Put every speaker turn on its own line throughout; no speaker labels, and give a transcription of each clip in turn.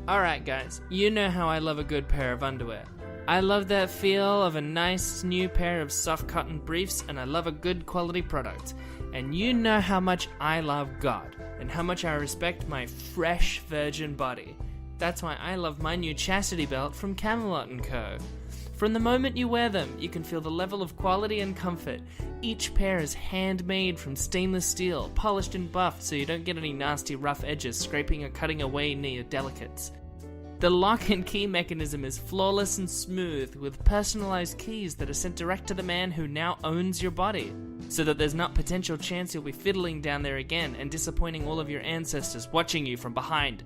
Alright guys, you know how I love a good pair of underwear. I love that feel of a nice new pair of soft cotton briefs, and I love a good quality product. And you know how much I love God, and how much I respect my fresh virgin body. That's why I love my new chastity belt from Camelot & Co. From the moment you wear them, you can feel the level of quality and comfort. Each pair is handmade from stainless steel, polished and buffed so you don't get any nasty rough edges scraping or cutting away near your delicates. The lock and key mechanism is flawless and smooth, with personalized keys that are sent direct to the man who now owns your body, so that there's not potential chance you'll be fiddling down there again and disappointing all of your ancestors watching you from behind.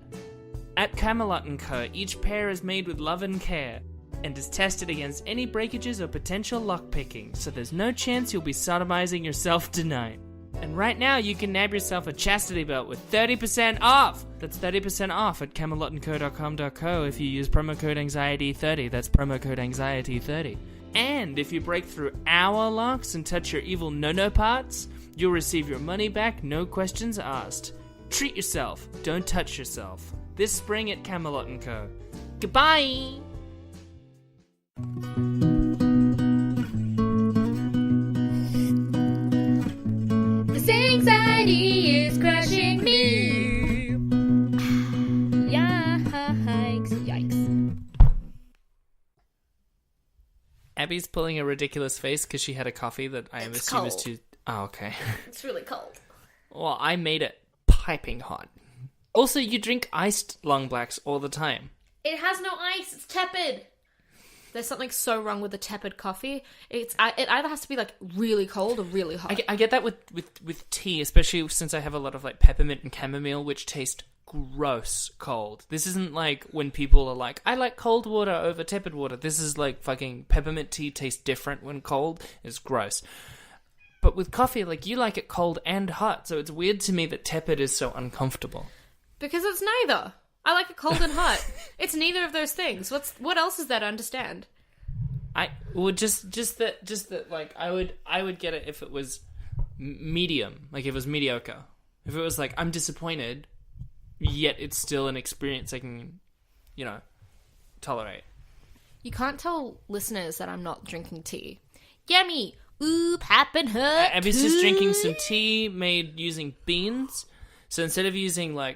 At Camelot & Co., each pair is made with love and care, and is tested against any breakages or potential lockpicking, so there's no chance you'll be sodomizing yourself tonight. And right now, you can nab yourself a chastity belt with 30% off! That's 30% off at camelotandco.com.co if you use promo code Anxietea30. That's promo code Anxietea30. And if you break through our locks and touch your evil no-no parts, you'll receive your money back, no questions asked. Treat yourself, don't touch yourself. This spring at Camelot & Co. Goodbye!
This anxiety is crushing me. Yikes.
Abby's pulling a ridiculous face because she had a coffee that I assume is too... Oh, okay.
It's really cold.
Well, I made it piping hot. Also, you drink iced long blacks all the time.
It has no ice. It's tepid. There's something so wrong with the tepid coffee. It either has to be like really cold or really hot.
I get that with tea, especially since I have a lot of like peppermint and chamomile, which taste gross cold. This isn't like when people are like, I like cold water over tepid water. This is like fucking peppermint tea tastes different when cold. It's gross. But with coffee, like you like it cold and hot, so it's weird to me that tepid is so uncomfortable.
Because it's neither. I like it cold and hot. It's neither of those things. What else is there to understand?
Just that like I would get it if it was medium, like if it was mediocre. If it was like I'm disappointed, yet it's still an experience I can, tolerate.
You can't tell listeners that I'm not drinking tea. Yummy. Ooh, poppin' hot.
Abby's just drinking some tea made using beans. So instead of using like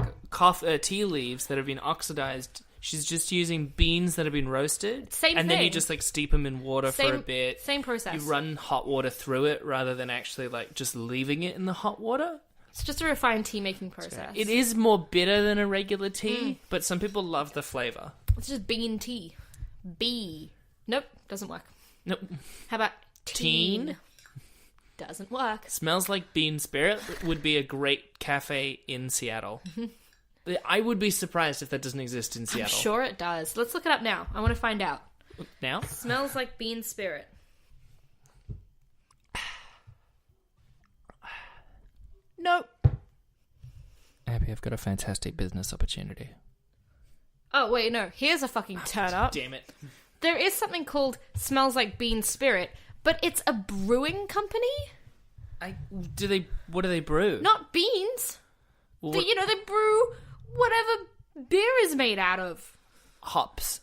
tea leaves that have been oxidized, she's just using beans that have been roasted.
Same
and
thing.
then you just like steep them in water for a bit.
Same process.
You run hot water through it rather than actually like just leaving it in the hot water.
It's just a refined tea making process.
It is more bitter than a regular tea, but some people love the flavor.
It's just bean tea. Nope, doesn't work.
Nope.
How about teen? Doesn't work.
Smells like bean spirit would be a great cafe in Seattle. I would be surprised if that doesn't exist in Seattle.
I'm sure it does. Let's look it up now. I want to find out.
Now?
Smells like bean spirit. Nope.
Abby, I've got a fantastic business opportunity.
Oh, wait, no. Here's a fucking turn up.
Damn it.
There is something called Smells Like Bean Spirit, but it's a brewing company?
What do they brew?
Not beans.
Well,
They brew whatever beer is made out of.
hops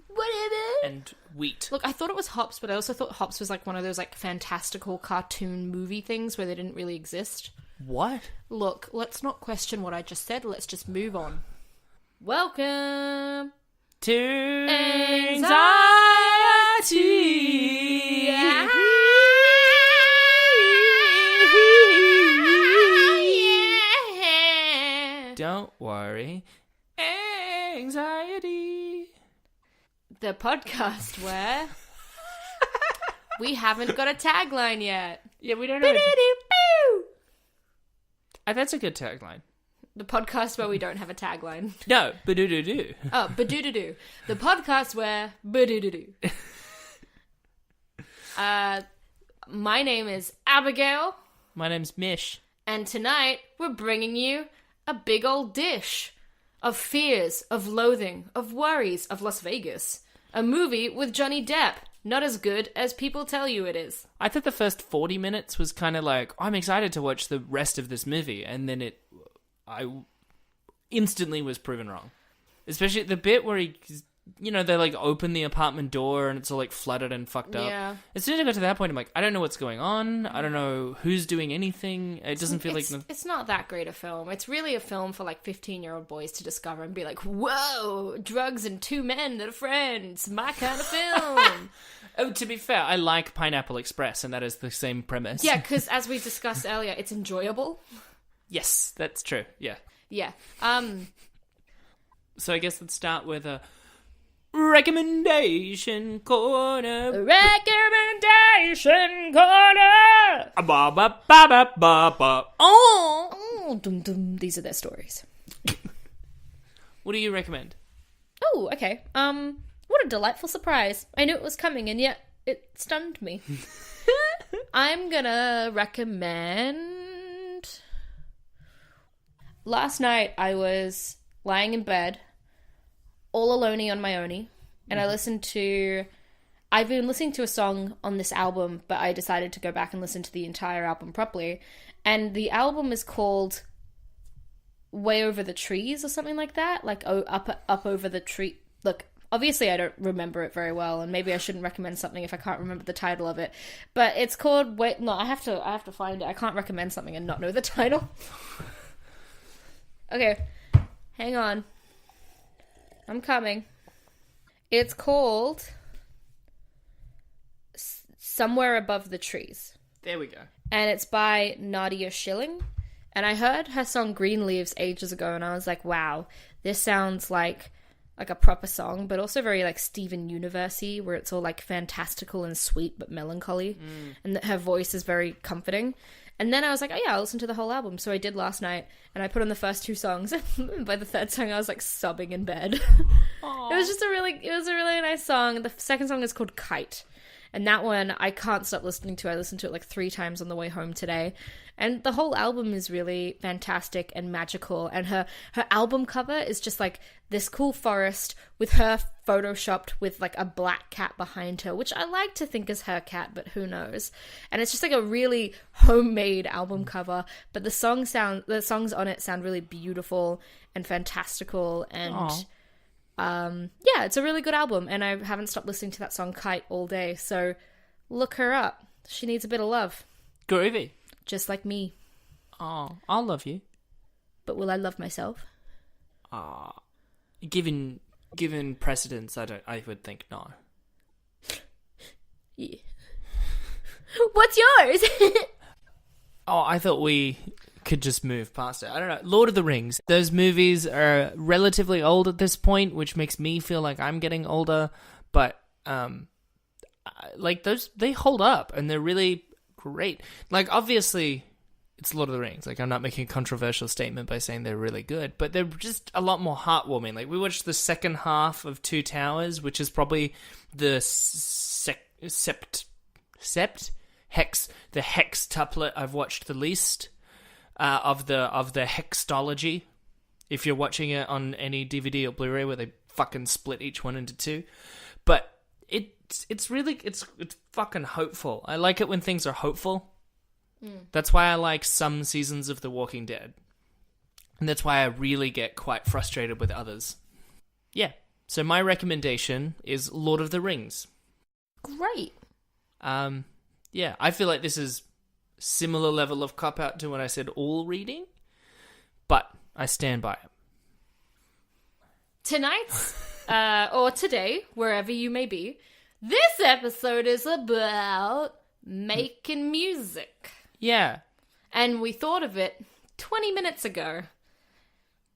Whatever.
and wheat.
Look, I thought it was hops, but I also thought hops was like one of those like fantastical cartoon movie things where they didn't really exist.
What?
Look, let's not question what I just said. Let's just move on. Welcome
To
Anxiety.
Don't worry. Anxiety.
The podcast where we haven't got a tagline yet.
Yeah, we don't know.
Boo-doo-doo-boo.
That's a good tagline.
The podcast where we don't have a tagline.
No, ba-do-do-do.
Oh, ba-doo-doo-doo. The podcast where ba-doo-doo-doo. My name is Abigail,
My name's Mish.
and tonight we're bringing you a big old dish of fears, of loathing, of worries of Las Vegas. A movie with Johnny Depp. Not as good as people tell you it is.
I thought the first 40 minutes was kind of like, I'm excited to watch the rest of this movie, and then I instantly was proven wrong. Especially the bit where he, they like open the apartment door and it's all like flooded and fucked up.
Yeah.
As soon as I got to that point, I'm like, I don't know what's going on. I don't know who's doing anything. It doesn't feel like...
It's not that great a film. It's really a film for like 15-year-old boys to discover and be like, whoa, drugs and two men that are friends. My kind of film.
Oh, to be fair, I like Pineapple Express, and that is the same premise.
Yeah, because as we discussed earlier, it's enjoyable.
Yes, that's true. Yeah.
Yeah.
So I guess let's start with a recommendation corner.
Recommendation corner.
Ba ba ba ba ba ba.
Oh, dum dum. These are their stories.
What do you recommend?
Oh, okay. What a delightful surprise. I knew it was coming, and yet it stunned me. I'm gonna recommend... Last night, I was lying in bed, all alone on my own, and I listened to... I've been listening to a song on this album, but I decided to go back and listen to the entire album properly. And the album is called Way Over the Trees or something like that. Like, up over the tree... Look... Obviously, I don't remember it very well, and maybe I shouldn't recommend something if I can't remember the title of it. But it's called... I have to find it. I can't recommend something and not know the title. Okay, hang on. I'm coming. It's called Somewhere Above the Trees.
There we go.
And it's by Nadia Schilling. And I heard her song Green Leaves ages ago, and I was like, wow, this sounds like a proper song, but also very like Steven Universe-y, where it's all like fantastical and sweet but melancholy, and that her voice is very comforting. And then I was like, oh yeah, I'll listen to the whole album. So I did last night, and I put on the first two songs. By the third song, I was like sobbing in bed. It was a really nice song. The second song is called Kite, and that one I can't stop listening to. I listened to it like 3 times on the way home today. And the whole album is really fantastic and magical. And her album cover is just like this cool forest with her photoshopped with like a black cat behind her, which I like to think is her cat, but who knows. And it's just like a really homemade album cover. But the songs on it sound really beautiful and fantastical. And yeah, it's a really good album. And I haven't stopped listening to that song Kite all day. So look her up. She needs a bit of love.
Groovy.
Just like me.
Oh, I'll love you.
But will I love myself?
Given precedence, I would think no.
Yeah. What's yours?
Oh, I thought we could just move past it. I don't know. Lord of the Rings. Those movies are relatively old at this point, which makes me feel like I'm getting older. But like those, they hold up and they're really great. Like, obviously, it's Lord of the Rings. Like, I'm not making a controversial statement by saying they're really good, but they're just a lot more heartwarming. Like, we watched the second half of Two Towers, which is probably the hextuplet I've watched the least of the hextology. If you're watching it on any DVD or Blu-ray where they fucking split each one into 2, but it's really fucking hopeful. I like it when things are hopeful. That's why I like some seasons of The Walking Dead. And that's why I really get quite frustrated with others. Yeah. So my recommendation is Lord of the Rings.
Great.
Yeah, I feel like this is similar level of cop-out to when I said all reading, but I stand by it.
Tonight's, or today, wherever you may be, this episode is about making music.
Yeah.
And we thought of it 20 minutes ago.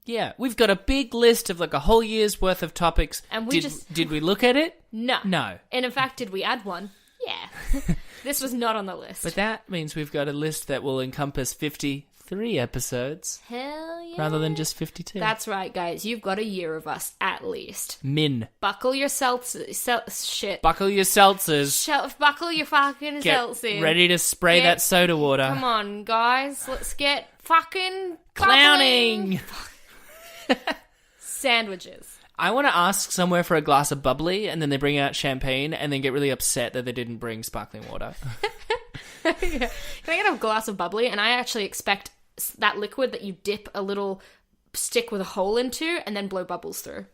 Yeah, we've got a big list of like a whole year's worth of topics. And did we look at it?
No.
No.
And in fact, did we add one? Yeah. This was not on the list.
But that means we've got a list that will encompass 53 episodes.
Hell yeah.
Rather than just 52.
That's right, guys. You've got a year of us, at least.
Buckle
your seltzers.
Buckle your seltzers.
Buckle your fucking seltzers.
Ready to spray that soda water.
Come on, guys. Let's get fucking
clowning.
Sandwiches.
I want to ask somewhere for a glass of bubbly, and then they bring out champagne, and then get really upset that they didn't bring sparkling water.
Can I get a glass of bubbly? And I actually expect that liquid that you dip a little stick with a hole into, and then blow bubbles through.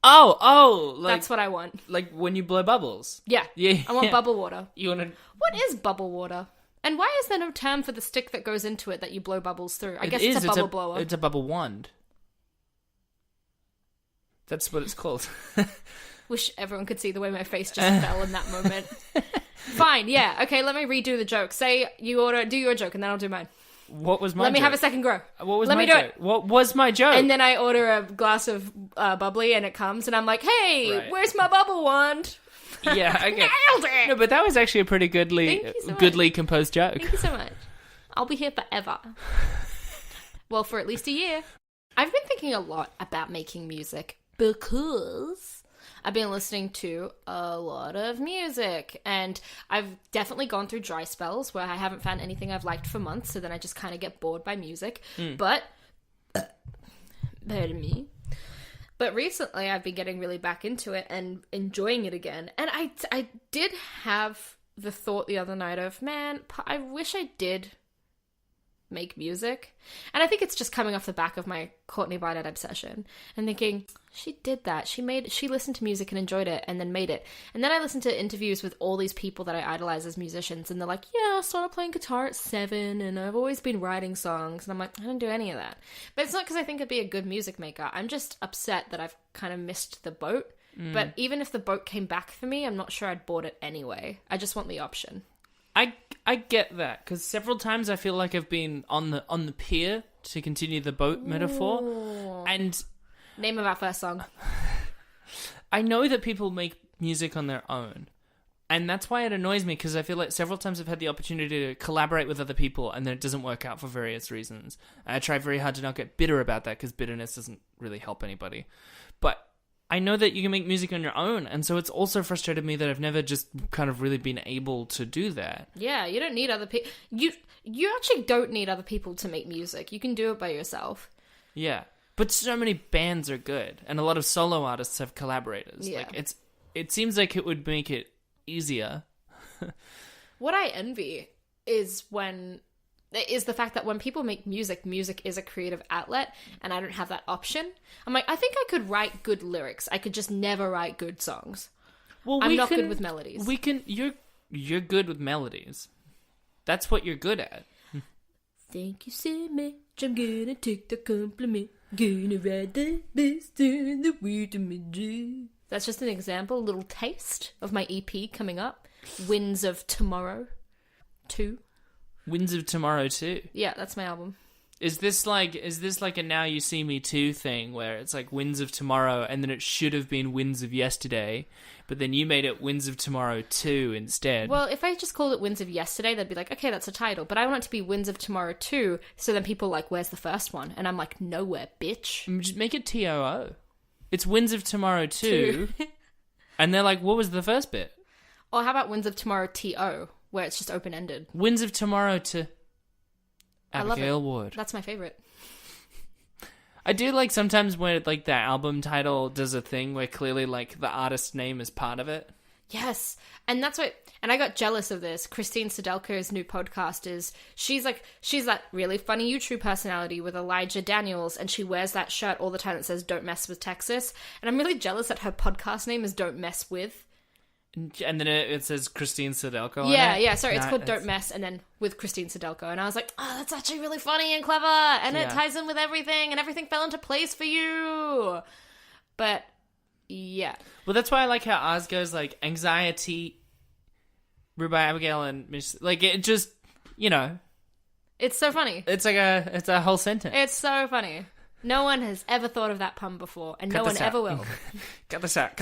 Oh, like,
That's what I want.
like when you blow bubbles.
Yeah.
Yeah.
I want bubble water.
You want to...
What is bubble water? And why is there no term for the stick that goes into it that you blow bubbles through? I guess it's a bubble blower.
It's a bubble wand. That's what it's called.
Wish everyone could see the way my face just fell in that moment. Fine, yeah. Okay, let me redo the joke. Say you do your joke and then I'll do mine.
What was my
Let
joke?
me have a second grow.
What was
Let
my
me do
joke?
it.
What was my joke?
And then I order a glass of bubbly and it comes and I'm like, hey,
Right.
where's my bubble wand?
Yeah, okay.
Nailed it!
No, but that was actually a pretty goodly,
Thank you so much.
goodly composed joke.
Thank you so much. I'll be here forever. Well, for at least a year. I've been thinking a lot about making music because I've been listening to a lot of music and I've definitely gone through dry spells where I haven't found anything I've liked for months, so then I just kind of get bored by music. But, pardon me. But recently I've been getting really back into it and enjoying it again. And I did have the thought the other night of, man, I wish I did make music. And I think it's just coming off the back of my Courtney Barnett obsession and thinking, she did that. She listened to music and enjoyed it and then made it. And then I listened to interviews with all these people that I idolize as musicians and they're like, yeah, I started playing guitar at 7 and I've always been writing songs. And I'm like, I didn't do any of that. But it's not because I think I'd be a good music maker. I'm just upset that I've kind of missed the boat. But even if the boat came back for me, I'm not sure I'd board it anyway. I just want the option.
I get that, because several times I feel like I've been on the pier, to continue the boat metaphor, and...
Name of our first song.
I know that people make music on their own, and that's why it annoys me, because I feel like several times I've had the opportunity to collaborate with other people, and then it doesn't work out for various reasons. And I try very hard to not get bitter about that, because bitterness doesn't really help anybody. But I know that you can make music on your own, and so it's also frustrated me that I've never just kind of really been able to do that.
Yeah, you don't need other people. You actually don't need other people to make music. You can do it by yourself.
Yeah. But so many bands are good, and a lot of solo artists have collaborators.
Yeah.
Like it seems like it would make it easier.
What I envy is the fact that when people make music, music is a creative outlet, and I don't have that option. I'm like, I think I could write good lyrics. I could just never write good songs.
Well,
I'm not good with melodies.
You're good with melodies. That's what you're good at.
Thank you so much. I'm gonna take the compliment. Gonna write the best in the way to me do. That's just an example, a little taste of my EP coming up. Winds of Tomorrow 2.
Winds of Tomorrow 2.
Yeah, that's my album.
Is this like a Now You See Me 2 thing where it's like Winds of Tomorrow and then it should have been Winds of Yesterday, but then you made it Winds of Tomorrow 2 instead?
Well, if I just called it Winds of Yesterday, they'd be like, okay, that's a title. But I want it to be Winds of Tomorrow 2, so then people are like, where's the first one? And I'm like, nowhere, bitch.
Just make it TOO. It's Winds of Tomorrow 2. And they're like, what was the first bit?
Or how about Winds of Tomorrow TO, where it's just open-ended?
Winds of Tomorrow to
I love
Abigail
it.
Ward.
That's my favorite.
I do like sometimes where like the album title does a thing where clearly like the artist's name is part of it.
Yes. And that's what, and I got jealous of this. Christine Sedelko's new podcast is, she's that really funny YouTube personality with Elijah Daniels, and she wears that shirt all the time that says Don't Mess with Texas. And I'm really jealous that her podcast name is Don't Mess With.
And then it says Christine Sedelko on
Yeah,
it.
yeah, sorry, it's
No,
called Don't Mess, and then with Christine Sedelko. And I was like, oh, that's actually really funny and clever, and it ties in with everything, and everything fell into place for you. But, yeah.
Well, that's why I like how ours goes like Anxietea, Ruby Abigail, and Miss. Like, it just, you know.
It's so funny.
It's a whole sentence.
It's so funny. No one has ever thought of that pun before, and no one ever will.
Cut this out.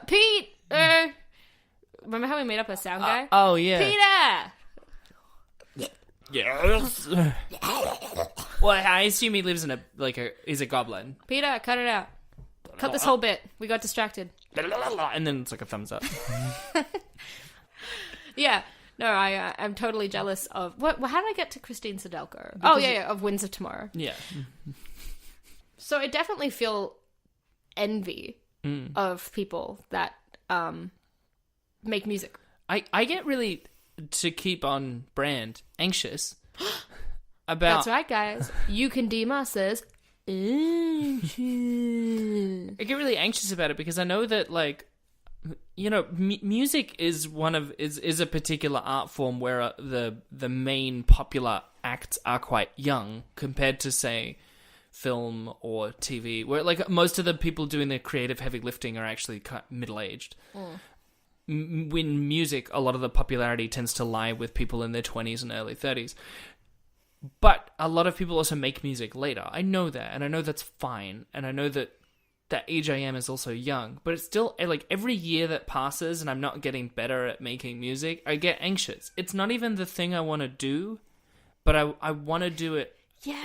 Pete! Remember how we made up a sound guy?
Oh, yeah.
Peter!
Yes. Well, I assume he lives in he's a goblin.
Peter, cut it out. Cut this whole bit. We got distracted.
And then it's like a thumbs up.
Yeah. No, I'm totally jealous of... How did I get to Christine Sedelko? Of Winds of Tomorrow.
Yeah.
So I definitely feel envy of people that make music.
I get really, to keep on brand, anxious about...
That's right, guys. You can deem us as anxious.
I get really anxious about it because I know that, like, you know, music is is a particular art form where the main popular acts are quite young compared to, say, film or TV, where like most of the people doing the creative heavy lifting are actually middle-aged. In music, a lot of the popularity tends to lie with people in their 20s and early 30s. But a lot of people also make music later. I know that, and I know that's fine, and I know that age I am is also young, but it's still, like, every year that passes and I'm not getting better at making music, I get anxious. It's not even the thing I want to do, but I want to do it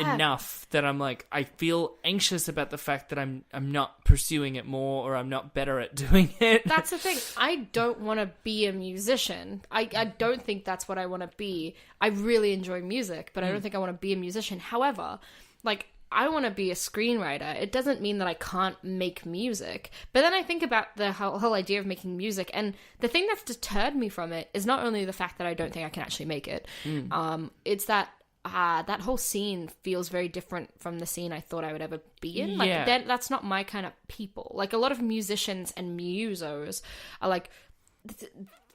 enough that I'm like, I feel anxious about the fact that I'm not pursuing it more, or I'm not better at doing it.
That's the thing. I don't want to be a musician. I don't think that's what I want to be. I really enjoy music, but I don't think I want to be a musician. However, like, I want to be a screenwriter. It doesn't mean that I can't make music. But then I think about the whole idea of making music, and the thing that's deterred me from it is not only the fact that I don't think I can actually make it. It's that that whole scene feels very different from the scene I thought I would ever be in. Like, that's not my kind of people. Like, a lot of musicians and musos are like...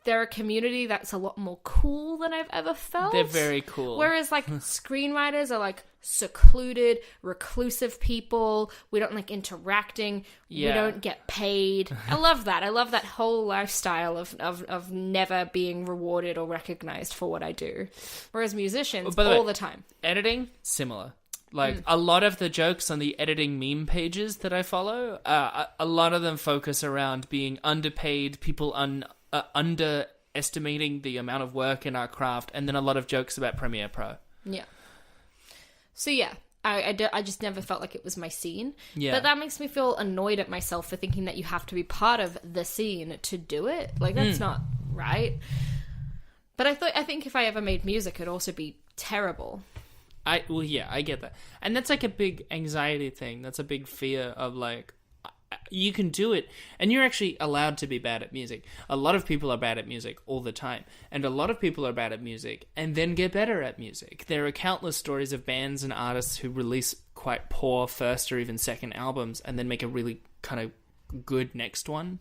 they're a community that's a lot more cool than I've ever felt.
They're very cool.
Whereas, like, screenwriters are, like, secluded, reclusive people. We don't like interacting. Yeah. We don't get paid. I love that. I love that whole lifestyle of never being rewarded or recognized for what I do. Whereas musicians, all the time.
Editing, similar. Like, a lot of the jokes on the editing meme pages that I follow, a lot of them focus around being underpaid, people underestimating the amount of work in our craft, and then a lot of jokes about Premiere Pro.
Yeah. So yeah, I just never felt like it was my scene.
Yeah.
But that makes me feel annoyed at myself for thinking that you have to be part of the scene to do it. Like, that's not right. But I think if I ever made music, it'd also be terrible.
I get that. And that's like a big anxiety thing. That's a big fear of, like, you can do it, and you're actually allowed to be bad at music. A lot of people are bad at music all the time, and a lot of people are bad at music and then get better at music. There are countless stories of bands and artists who release quite poor first or even second albums and then make a really kind of good next one.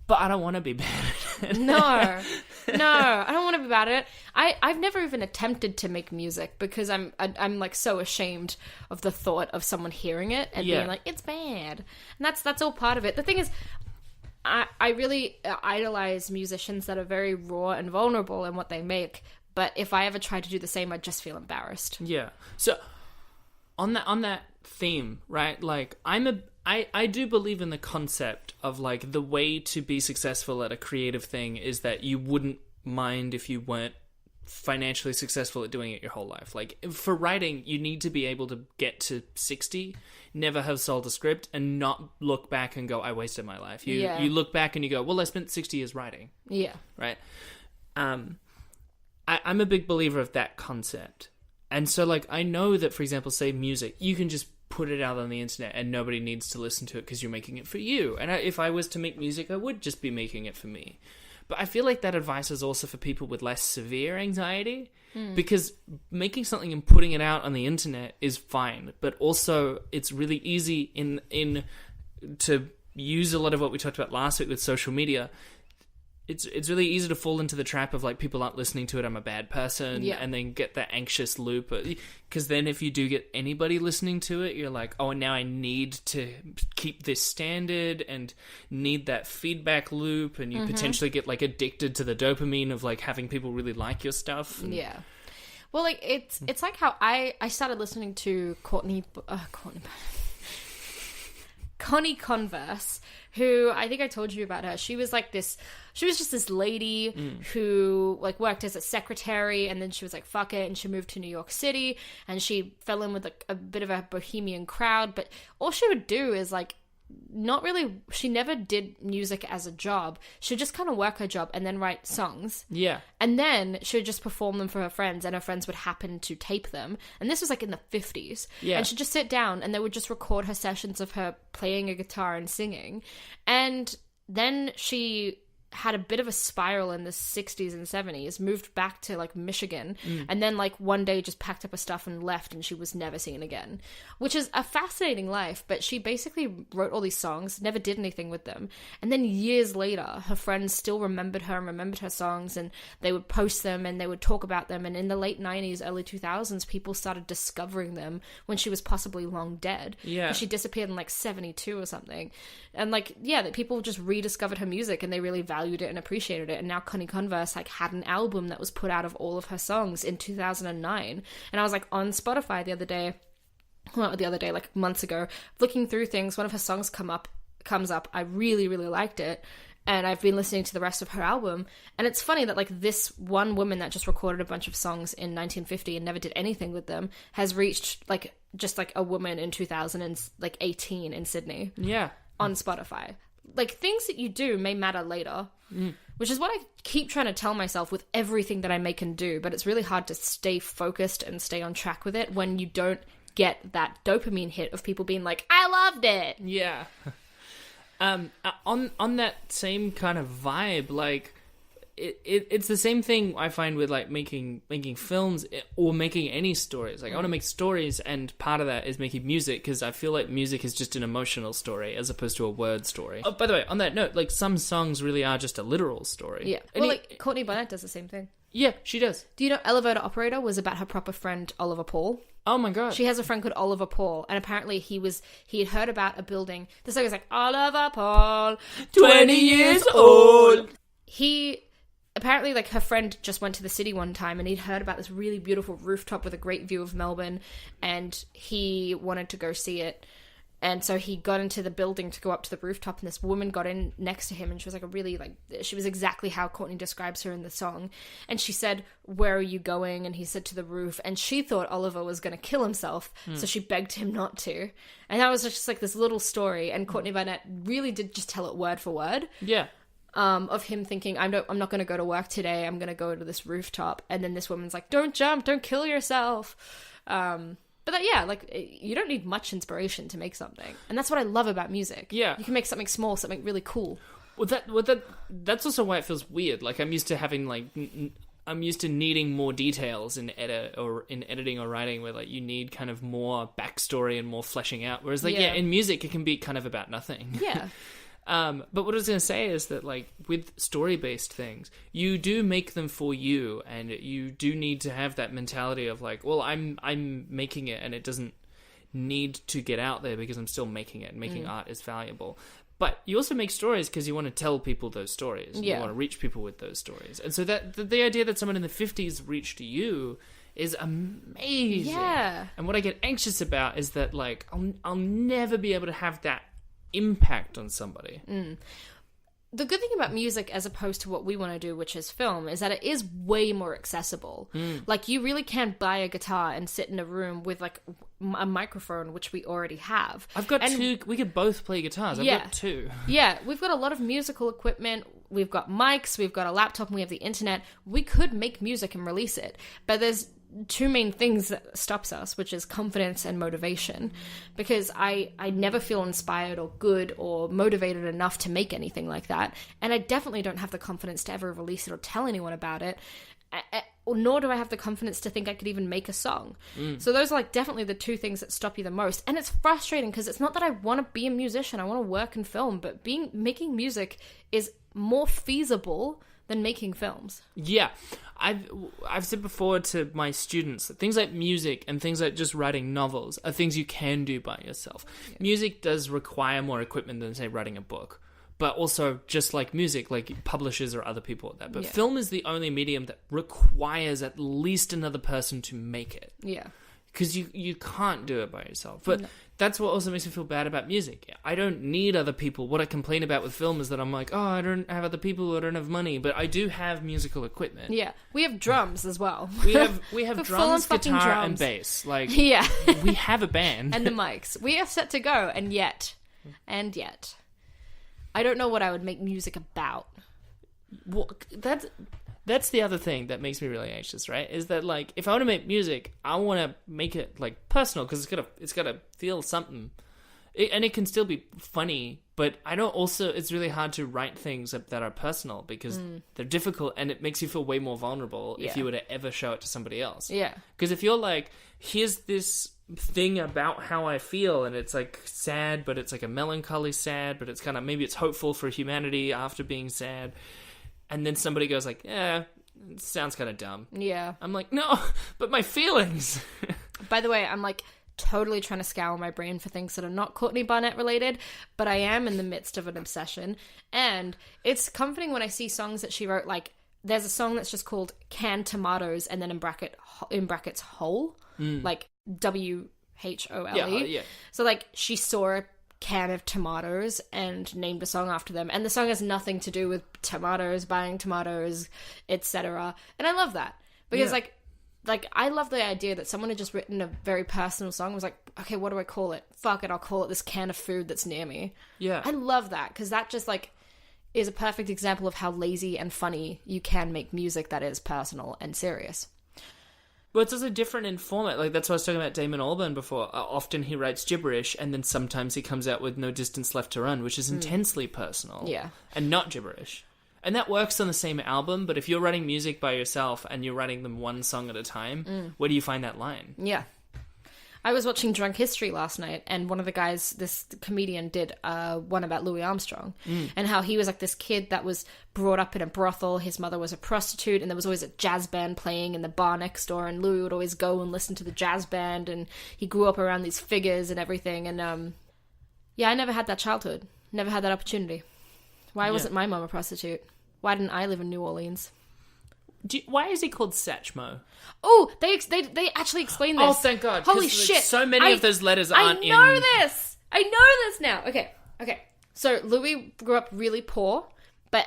But I don't want to be bad at it.
No, I don't want to be bad at it. I've never even attempted to make music because I'm like so ashamed of the thought of someone hearing it and being like, it's bad. And that's all part of it. The thing is, I really idolize musicians that are very raw and vulnerable in what they make. But if I ever tried to do the same, I'd just feel embarrassed.
Yeah. So on that theme, right? Like, I do believe in the concept of, like, the way to be successful at a creative thing is that you wouldn't mind if you weren't financially successful at doing it your whole life. Like, for writing, you need to be able to get to 60, never have sold a script, and not look back and go, I wasted my life. You look back and you go, well, I spent 60 years writing.
Yeah.
Right? I'm a big believer of that concept. And so, like, I know that, for example, say music, you can just put it out on the internet and nobody needs to listen to it because you're making it for you. And if I was to make music, I would just be making it for me. But I feel like that advice is also for people with less severe anxiety, because making something and putting it out on the internet is fine, but also it's really easy in to use a lot of what we talked about last week with social media. It's really easy to fall into the trap of, like, people aren't listening to it, I'm a bad person, and then get that anxious loop. Because then if you do get anybody listening to it, you're like, oh, now I need to keep this standard and need that feedback loop, and you potentially get, like, addicted to the dopamine of, like, having people really like your stuff.
Yeah. Well, like, it's like how I started listening to Connie Converse, who I think I told you about her. She was just this lady who, like, worked as a secretary, and then she was like, fuck it, and she moved to New York City, and she fell in with a bit of a bohemian crowd, but all she would do is, like, she never did music as a job. She'd just kind of work her job and then write songs.
Yeah.
And then she would just perform them for her friends, and her friends would happen to tape them. And this was like in the 50s.
Yeah.
And she'd just sit down and they would just record her sessions of her playing a guitar and singing. And then she had a bit of a spiral in the 60s and 70s, moved back to like Michigan, and then like one day just packed up her stuff and left, and she was never seen again, which is a fascinating life. But she basically wrote all these songs, never did anything with them, and then years later her friends still remembered her and remembered her songs, and they would post them and they would talk about them. And in the late 90s, early 2000s, people started discovering them when she was possibly long dead.
Yeah,
she disappeared in like 72 or something, and like that people just rediscovered her music and they really valued it and appreciated it. And now Connie Converse like had an album that was put out of all of her songs in 2009, and I was like on Spotify like months ago, looking through things. One of her songs comes up. I really liked it, and I've been listening to the rest of her album. And it's funny that like this one woman that just recorded a bunch of songs in 1950 and never did anything with them has reached like just like a woman in 2018 in Sydney.
Yeah,
on Spotify. Like, things that you do may matter later, which is what I keep trying to tell myself with everything that I make and do, but it's really hard to stay focused and stay on track with it when you don't get that dopamine hit of people being like, I loved it!
Yeah. On that same kind of vibe, like, it's the same thing I find with like making films or making any stories. Like I want to make stories, and part of that is making music, because I feel like music is just an emotional story as opposed to a word story. Oh, by the way, on that note, like some songs really are just a literal story.
Yeah, well, like Courtney Barnett does the same thing.
Yeah, she does.
Do you know Elevator Operator was about her proper friend Oliver Paul?
Oh my god.
She has a friend called Oliver Paul, and apparently he had heard about a building. The song is like, Oliver Paul, 20 years old. Apparently, like, her friend just went to the city one time and he'd heard about this really beautiful rooftop with a great view of Melbourne, and he wanted to go see it. And so he got into the building to go up to the rooftop, and this woman got in next to him, and she was like she was exactly how Courtney describes her in the song. And she said, where are you going? And he said, to the roof. And she thought Oliver was going to kill himself, so she begged him not to. And that was just like this little story, and Courtney Barnett really did just tell it word for word.
Yeah.
Of him thinking, I'm not going to go to work today, I'm going to go to this rooftop. And then this woman's like, don't jump, don't kill yourself. But that, yeah, like, you don't need much inspiration to make something. And that's what I love about music. Yeah. You can make something small, something really cool.
That's also why it feels weird. Like, I'm used to having, like, I'm used to needing more details in editing or writing, where, like, you need kind of more backstory and more fleshing out. Whereas, like, in music, it can be kind of about nothing.
Yeah.
But what I was going to say is that, like, with story-based things, you do make them for you, and you do need to have that mentality of, like, well, I'm making it, and it doesn't need to get out there because I'm still making it, and making art is valuable. But you also make stories because you want to tell people those stories. Yeah. You want to reach people with those stories. And so that the idea that someone in the 50s reached you is amazing.
Yeah.
And what I get anxious about is that, like, I'll never be able to have that impact on somebody.
The good thing about music, as opposed to what we want to do, which is film, is that it is way more accessible. Like, you really can buy a guitar and sit in a room with, like, a microphone, which we already have.
I've got two. We could both play guitars. I've got two.
Yeah, we've got a lot of musical equipment. We've got mics, we've got a laptop, and we have the internet. We could make music and release it. But there's two main things that stops us, which is confidence and motivation, because I never feel inspired or good or motivated enough to make anything like that, and I definitely don't have the confidence to ever release it or tell anyone about it, nor do I have the confidence to think I could even make a song. So those are, like, definitely the two things that stop you the most. And it's frustrating because it's not that I want to be a musician, I want to work in film, but making music is more feasible than making films.
Yeah. I've said before to my students that things like music and things like just writing novels are things you can do by yourself. Yeah. Music does require more equipment than, say, writing a book. But also, just like music, like publishers or other people at that. But film is the only medium that requires at least another person to make it.
Yeah.
Because you can't do it by yourself. But that's what also makes me feel bad about music. I don't need other people. What I complain about with film is that I'm like, oh, I don't have other people, I don't have money, but I do have musical equipment.
Yeah, we have drums as well.
We have drums, guitar, and bass. Like,
yeah.
We have a band.
And the mics. We are set to go, and yet, I don't know what I would make music about.
Well, that's the other thing that makes me really anxious, right? Is that, like, if I want to make music, I want to make it, like, personal, because it's gotta feel something, and it can still be funny But I don't also, it's really hard to write things that are personal because they're difficult, and it makes you feel way more vulnerable if you were to ever show it to somebody else.
Yeah.
Because if you're like, here's this thing about how I feel, and it's like sad, but it's like a melancholy sad, but it's kind of, maybe it's hopeful for humanity after being sad. And then somebody goes like, yeah, it sounds kind of dumb.
Yeah.
I'm like, no, but my feelings.
By the way, I'm like totally trying to scour my brain for things that are not Courtney Barnett related, but I am in the midst of an obsession. And it's comforting when I see songs that she wrote, like, there's a song that's just called Canned Tomatoes, and then in brackets Whole, like WHOLE.
Yeah.
So, like, she saw a can of tomatoes and named a song after them. And the song has nothing to do with tomatoes, buying tomatoes, etc. And I love that. Because, like, I love the idea that someone had just written a very personal song and was like, okay, what do I call it? Fuck it, I'll call it this can of food that's near me.
Yeah.
I love that, because that just, like, is a perfect example of how lazy and funny you can make music that is personal and serious.
Well, it's also different in format. Like, that's what I was talking about Damon Albarn before. Often he writes gibberish, and then sometimes he comes out with No Distance Left to Run, which is intensely personal.
Yeah.
And not gibberish. And that works on the same album, but if you're writing music by yourself and you're writing them one song at a time, where do you find that line?
Yeah. I was watching Drunk History last night, and one of the guys, this comedian, did one about Louis Armstrong, and how he was like this kid that was brought up in a brothel. His mother was a prostitute, and there was always a jazz band playing in the bar next door, and Louis would always go and listen to the jazz band, and he grew up around these figures and everything. And yeah, I never had that childhood, never had that opportunity. Why wasn't my mom a prostitute? Why didn't I live in New Orleans?
Why is he called Satchmo?
Oh, they actually explain this.
Oh, thank God.
Holy shit.
So many of those letters aren't in...
I know this now. Okay. So Louis grew up really poor,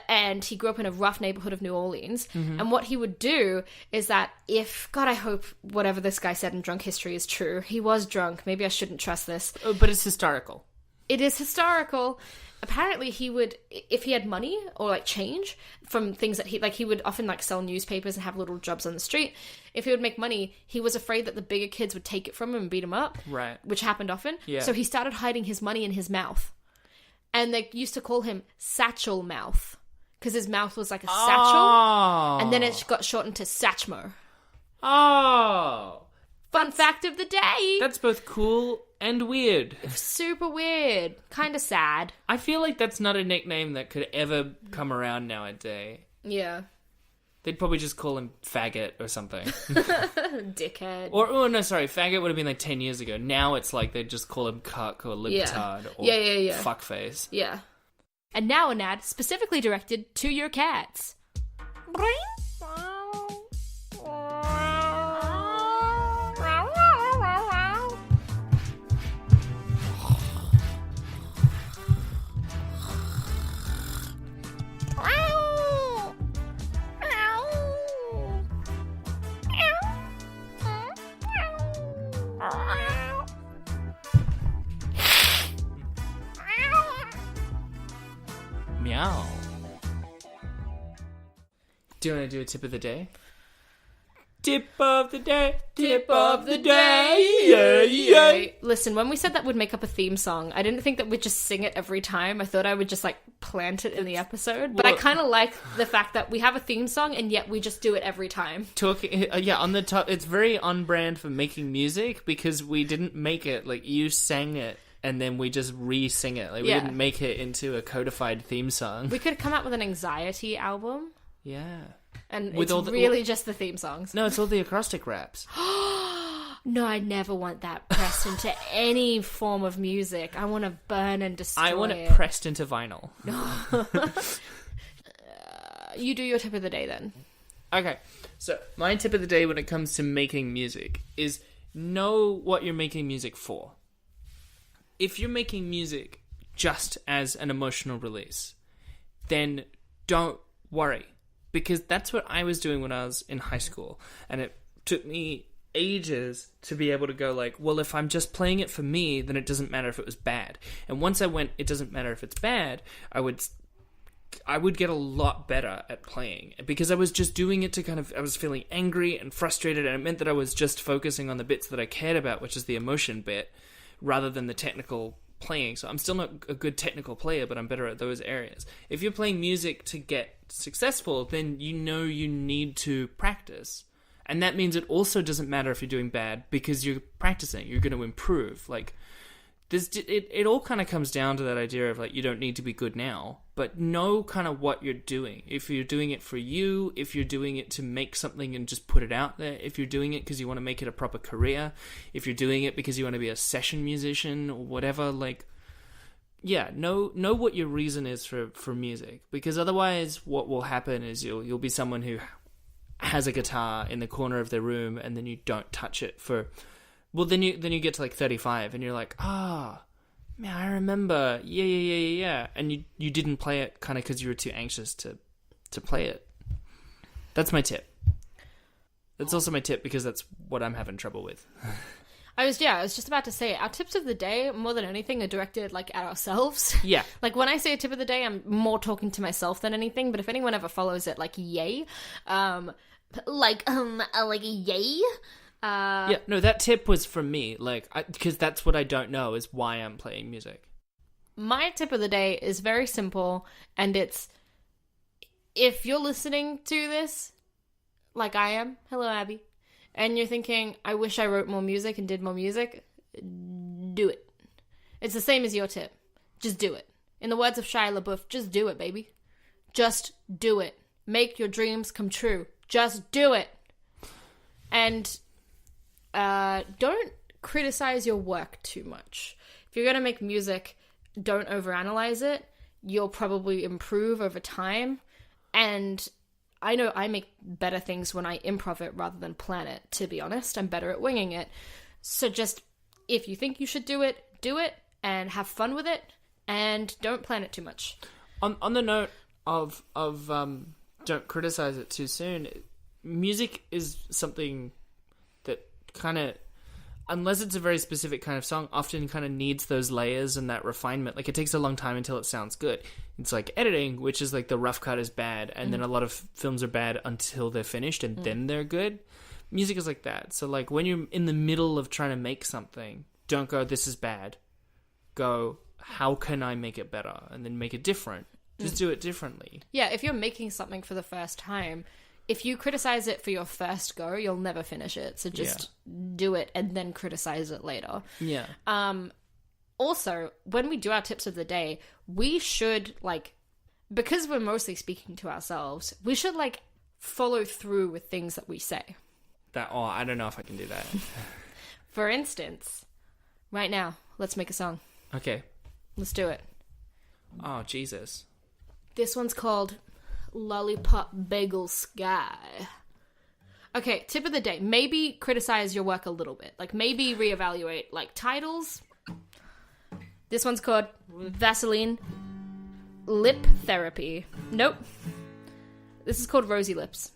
and he grew up in a rough neighborhood of New Orleans. Mm-hmm. And what he would do is that if... God, I hope whatever this guy said in Drunk History is true. He was drunk. Maybe I shouldn't trust this.
Oh, but it's historical.
It is historical. Apparently he would, if he had money or like change from things that he would often like sell newspapers and have little jobs on the street. If he would make money, he was afraid that the bigger kids would take it from him and beat him up. Right. Which happened often. Yeah. So he started hiding his money in his mouth. And they used to call him Satchel Mouth, because his mouth was like a satchel. And then it got shortened to Satchmo.
Oh.
Fun fact of the day.
That's both cool and weird.
Super weird. Kind of sad.
I feel like that's not a nickname that could ever come around nowadays.
Yeah.
They'd probably just call him faggot or something.
Dickhead.
Or, no, sorry, faggot would have been like 10 years ago. Now it's like they'd just call him cuck or libtard or fuckface.
Yeah. And now an ad specifically directed to your cats.
Meow. Do you want to do a tip of the day? Tip of the day. Tip of the day. Yeah.
Listen, when we said that would make up a theme song, I didn't think that we'd just sing it every time. I thought I would just like plant it in the episode. But I kind of like the fact that we have a theme song and yet we just do it every time.
On the top, it's very on brand for making music, because we didn't make it. Like, you sang it and then we just re-sing it. Like, we didn't make it into a codified theme song.
We could come out with an anxiety album.
Yeah.
And with it's just the theme songs.
No, it's all the acrostic raps.
No, I never want that pressed into any form of music. I want to burn and destroy it.
I want it pressed into vinyl.
You do your tip of the day then.
Okay. So, my tip of the day when it comes to making music is know what you're making music for. If you're making music just as an emotional release, then don't worry. Because that's what I was doing when I was in high school. And it took me ages to be able to go like, well, if I'm just playing it for me, then it doesn't matter if it was bad. And once I went, it doesn't matter if it's bad, I would get a lot better at playing. Because I was just doing it to I was feeling angry and frustrated, and it meant that I was just focusing on the bits that I cared about, which is the emotion bit, rather than the technical playing. So I'm still not a good technical player, but I'm better at those areas. If you're playing music to get successful, then you know you need to practice. And that means it also doesn't matter if you're doing bad because you're practicing. You're going to improve. Like, it all kind of comes down to that idea of, like, you don't need to be good now, but know kind of what you're doing. If you're doing it for you, if you're doing it to make something and just put it out there, if you're doing it because you want to make it a proper career, if you're doing it because you want to be a session musician or whatever, like, yeah, know what your reason is for music. Because otherwise what will happen is you'll be someone who has a guitar in the corner of their room and then you don't touch it for... Well, then you get to like 35 and you're like, man, I remember, yeah. And you didn't play it kind of because you were too anxious to play it. That's my tip. That's also my tip because that's what I'm having trouble with.
I was just about to say, our tips of the day, more than anything, are directed, like, at ourselves.
Yeah.
Like, when I say a tip of the day, I'm more talking to myself than anything, but if anyone ever follows it, like, yay. Yay.
Yeah, no, that tip was from me, like, because that's what I don't know is why I'm playing music.
My tip of the day is very simple, and it's, if you're listening to this, like I am, hello Abby, and you're thinking, I wish I wrote more music and did more music, do it. It's the same as your tip. Just do it. In the words of Shia LaBeouf, just do it, baby. Just do it. Make your dreams come true. Just do it. And don't criticize your work too much. If you're going to make music, don't overanalyze it. You'll probably improve over time. And I know I make better things when I improv it rather than plan it, to be honest. I'm better at winging it. So just, if you think you should do it, and have fun with it, and don't plan it too much.
On the note of don't criticize it too soon, music is something that kind of, unless it's a very specific kind of song, often kind of needs those layers and that refinement. Like, it takes a long time until it sounds good. It's like editing, which is like the rough cut is bad, and then a lot of films are bad until they're finished, and then they're good. Music is like that. So, like, when you're in the middle of trying to make something, don't go, this is bad. Go, how can I make it better? And then make it different. Just do it differently. Yeah,
if you're making something for the first time, if you criticize it for your first go, you'll never finish it. So just do it and then criticize it later.
Yeah.
Also, when we do our tips of the day, we should, like, because we're mostly speaking to ourselves, we should, like, follow through with things that we say.
I don't know if I can do that.
For instance, right now, let's make a song.
Okay.
Let's do it.
Oh, Jesus.
This one's called Lollipop Bagel Sky. Okay, tip of the day. Maybe criticize your work a little bit. Like, maybe reevaluate, like, titles. This one's called Vaseline Lip Therapy. Nope. This is called Rosy Lips.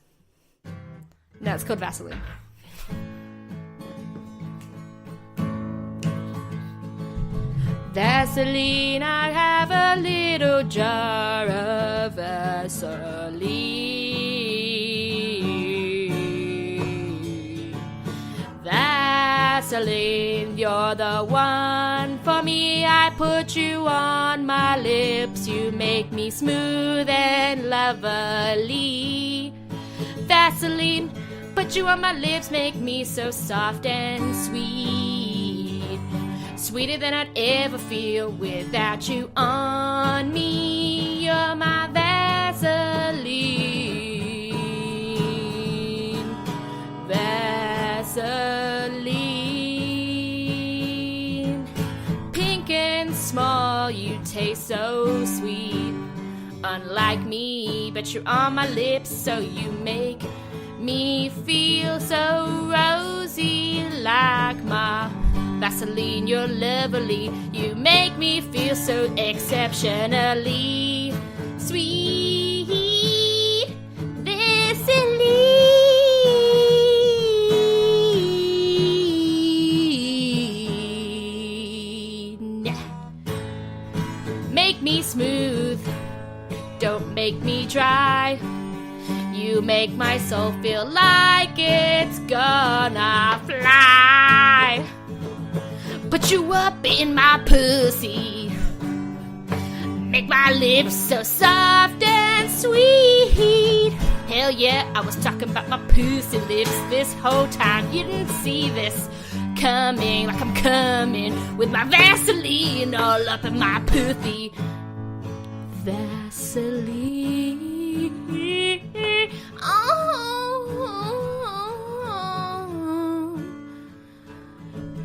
No, it's called Vaseline. Vaseline, I have a little jar of Vaseline. Vaseline, you're the one for me. I put you on my lips. You make me smooth and lovely. Vaseline, put you on my lips, make me so soft and sweet. Sweeter than I'd ever feel without you on me. You're my Vaseline. Vaseline. Pink and small, you taste so sweet. Unlike me, but you're on my lips, so you make me feel so rosy like my Vaseline. You're lovely. You make me feel so exceptionally sweet. Vaseline. Make me smooth. Don't make me dry. You make my soul feel like it's gonna fly. Put you up in my pussy. Make my lips so soft and sweet. Hell yeah, I was talking about my pussy lips this whole time. You didn't see this coming, like I'm coming with my Vaseline all up in my pussy. Vaseline. Oh,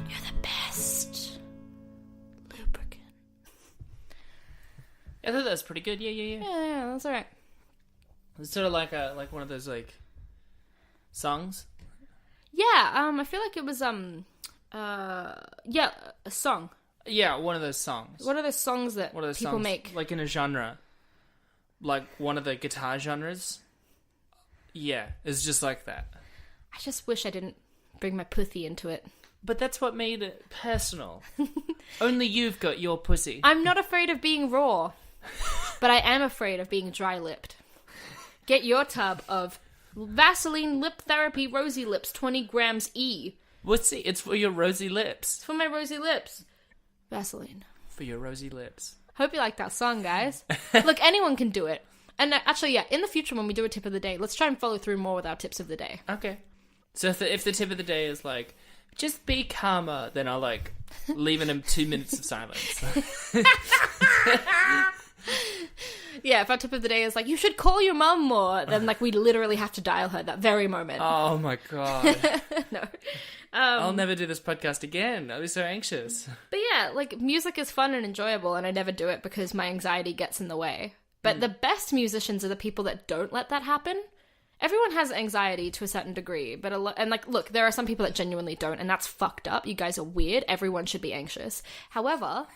you're the best lubricant.
I thought that was pretty good. Yeah.
Yeah, that's alright.
It's sort of like one of those like songs.
Yeah, I feel like it was a song.
Yeah, one of those songs.
What are those songs that people make?
Like in a genre. Like one of the guitar genres. Yeah, it's just like that.
I just wish I didn't bring my pussy into it.
But that's what made it personal. Only you've got your pussy.
I'm not afraid of being raw, but I am afraid of being dry-lipped. Get your tub of Vaseline Lip Therapy Rosy Lips 20 grams E.
What's it? It's for your rosy lips.
It's for my rosy lips. Vaseline.
For your rosy lips.
Hope you like that song, guys. Look, anyone can do it. And actually, yeah, in the future when we do a tip of the day, let's try and follow through more with our tips of the day.
Okay. So if the tip of the day is like, just be calmer, then I'll like leave in 2 minutes of silence.
Yeah, if our tip of the day is like, you should call your mum more, then like we literally have to dial her that very moment.
Oh my god.
No.
I'll never do this podcast again. I'll be so anxious.
But yeah, like music is fun and enjoyable, and I never do it because my anxiety gets in the way. But the best musicians are the people that don't let that happen. Everyone has anxiety to a certain degree, but look, there are some people that genuinely don't, and that's fucked up. You guys are weird. Everyone should be anxious. However,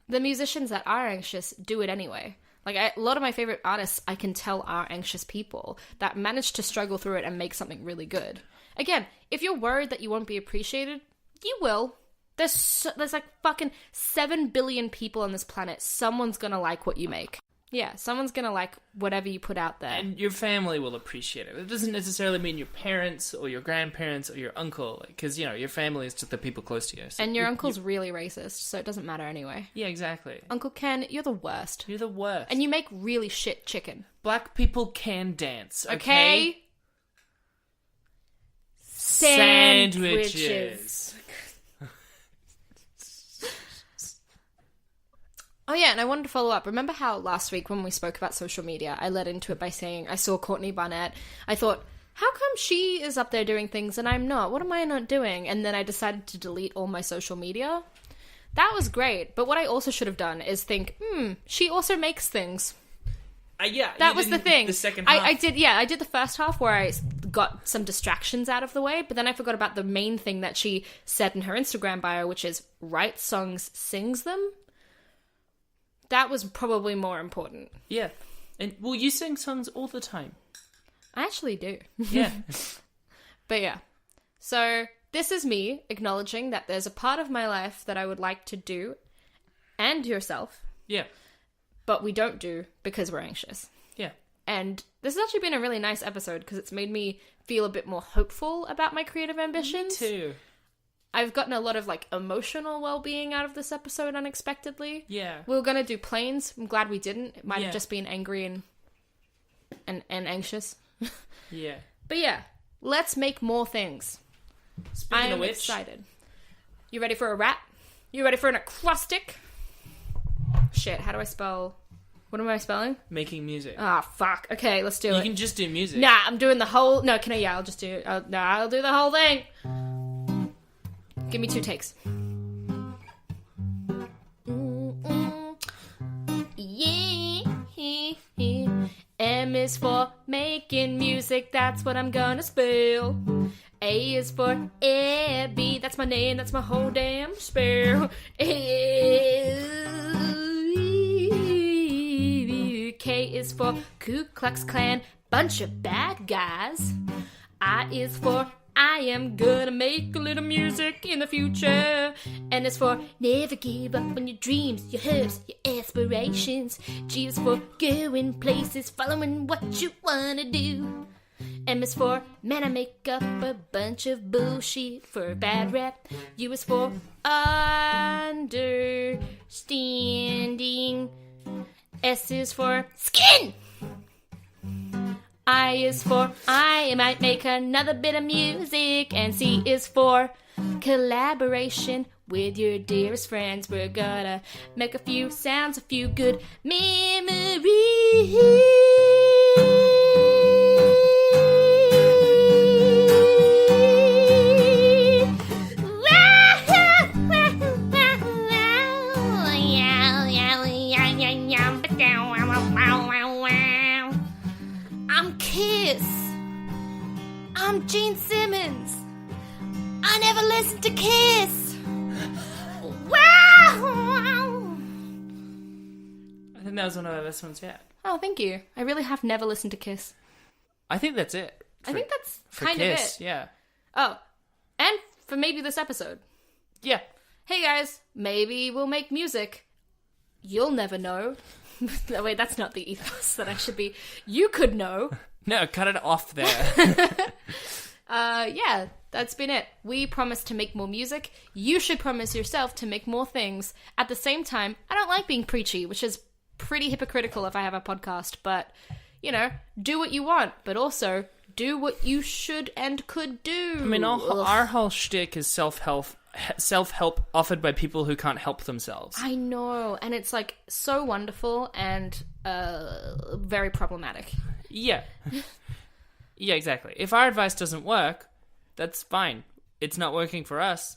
the musicians that are anxious do it anyway. Like, a lot of my favorite artists, I can tell, are anxious people that manage to struggle through it and make something really good. Again, if you're worried that you won't be appreciated, you will. There's like fucking 7 billion people on this planet. Someone's gonna like what you make. Yeah, someone's gonna like whatever you put out there.
And your family will appreciate it. It doesn't necessarily mean your parents or your grandparents or your uncle, because, you know, your family is just the people close to you. So
and your uncle's really racist, so it doesn't matter anyway.
Yeah, exactly.
Uncle Ken, you're the worst.
You're the worst.
And you make really shit chicken.
Black people can dance,
okay? Sandwiches. Oh yeah, and I wanted to follow up. Remember how last week when we spoke about social media, I led into it by saying I saw Courtney Barnett. I thought, how come she is up there doing things and I'm not? What am I not doing? And then I decided to delete all my social media. That was great. But what I also should have done is think, she also makes things.
Yeah,
that was the thing.
The second half.
I did the first half where I got some distractions out of the way, but then I forgot about the main thing that she said in her Instagram bio, which is writes songs, sings them. That was probably more important.
Yeah. And, well, you sing songs all the time.
I actually do.
Yeah.
But yeah. So, this is me acknowledging that there's a part of my life that I would like to do, and yourself.
Yeah.
But we don't do because we're anxious.
Yeah.
And this has actually been a really nice episode because it's made me feel a bit more hopeful about my creative ambitions.
Me too.
I've gotten a lot of, like, emotional well-being out of this episode unexpectedly.
Yeah.
We were going to do planes. I'm glad we didn't. It might have just been angry and anxious.
Yeah.
But yeah, let's make more things.
Speaking of which,
excited. You ready for a rap? You ready for an acrostic? Shit, how do I spell... What am I spelling?
Making music.
Ah, fuck. Okay, let's do it.
You can just do music.
Nah, I'm doing the whole... No, can I... Yeah, I'll just do... I'll do the whole thing. Give me 2 takes. Yeah. M is for making music, that's what I'm gonna spell. A is for Abby, that's my name, that's my whole damn spell. K is for Ku Klux Klan, bunch of bad guys. I is for I am gonna make a little music in the future. And it's for never give up on your dreams, your hopes, your aspirations. G is for going places, following what you wanna do. M is for man, I make up a bunch of bullshit for a bad rap. U is for understanding. S is for skin. I is for I might make another bit of music. And C is for collaboration with your dearest friends. We're gonna make a few sounds, a few good memories. I'm Kiss. I'm Gene Simmons. I never listened to Kiss. Wow!
I think that was one of our best ones yet.
Oh, thank you. I really have never listened to Kiss.
I think that's it.
I think that's
for
kind
Kiss,
of it.
yeah.
Oh, and for maybe this episode.
Yeah.
Hey guys, maybe we'll make music. You'll never know. Wait, that's not the ethos that I should be. You could know.
No, cut it off there.
Yeah, that's been it. We promised to make more music. You should promise yourself to make more things. At the same time, I don't like being preachy, which is pretty hypocritical if I have a podcast, but, you know, do what you want, but also do what you should and could do.
I mean, our whole shtick is self-help offered by people who can't help themselves.
I know, and it's like so wonderful and very problematic.
Yeah. Yeah, exactly. If our advice doesn't work, that's fine. It's not working for us.